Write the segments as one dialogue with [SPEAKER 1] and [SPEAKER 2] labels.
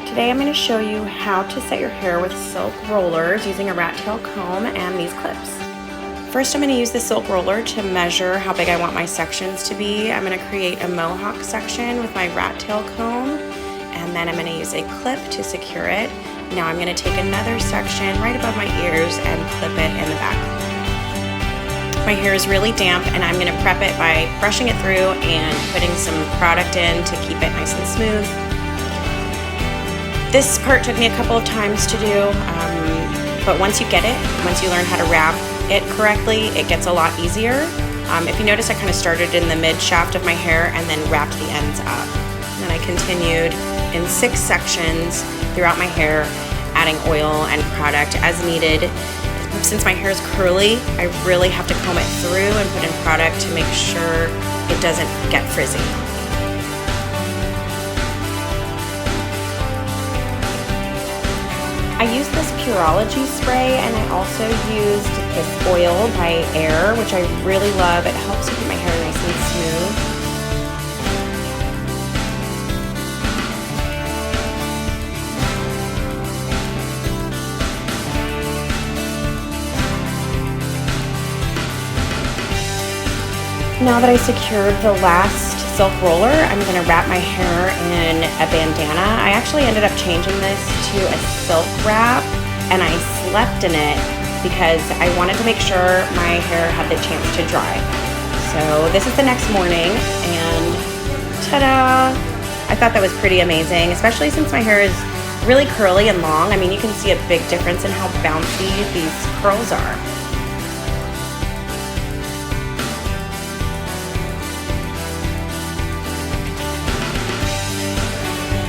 [SPEAKER 1] Today I'm going to show you how to set your hair with silk rollers using a rat tail comb and these clips. First I'm going to use the silk roller to measure how big I want my sections to be. I'm going to create a mohawk section with my rat tail comb, and then I'm going to use a clip to secure it. Now I'm going to take another section right above my ears and clip it in the back. My hair is really damp and I'm going to prep it by brushing it through and putting some product in to keep it nice and smooth. This part took me a couple of times to do, but once you get it, once you learn how to wrap it correctly, it gets a lot easier. If you notice, I kind of started in the mid shaft of my hair and then wrapped the ends up. And then I continued in 6 sections throughout my hair, adding oil and product as needed. Since my hair is curly, I really have to comb it through and put in product to make sure it doesn't get frizzy. I used this Pureology spray, and I also used this oil by Aiir, which I really love. It helps keep my hair nice and smooth. Now that I secured the last silk roller, I'm going to wrap my hair in a bandana. I actually ended up changing this to a silk wrap, and I slept in it because I wanted to make sure my hair had the chance to dry. So this is the next morning, and ta-da! I thought that was pretty amazing, especially since my hair is really curly and long. I mean, you can see a big difference in how bouncy these curls are.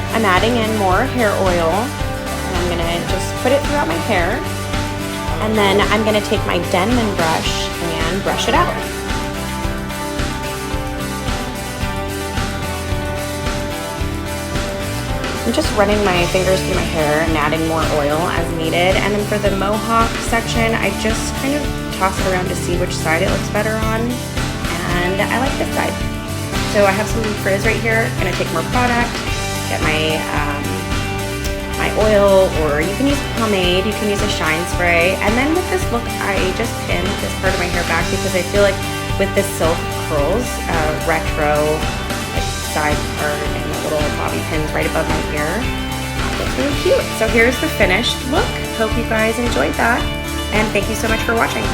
[SPEAKER 1] I'm adding in more hair oil, and I'm going to just put it throughout my hair, and then I'm going to take my Denman brush and brush it out. I'm just running my fingers through my hair and adding more oil as needed, and then for the mohawk section, I just kind of toss it around to see which side it looks better on, and I like this side. So I have some frizz right here. I'm going to take more product, get my oil, or you can use pomade, you can use a shine spray, and then with this look I just pinned this part of my hair back because I feel like with the silk curls, retro side part and the little bobby pins right above my ear, it's really cute. So here's the finished look. Hope you guys enjoyed that, and thank you so much for watching.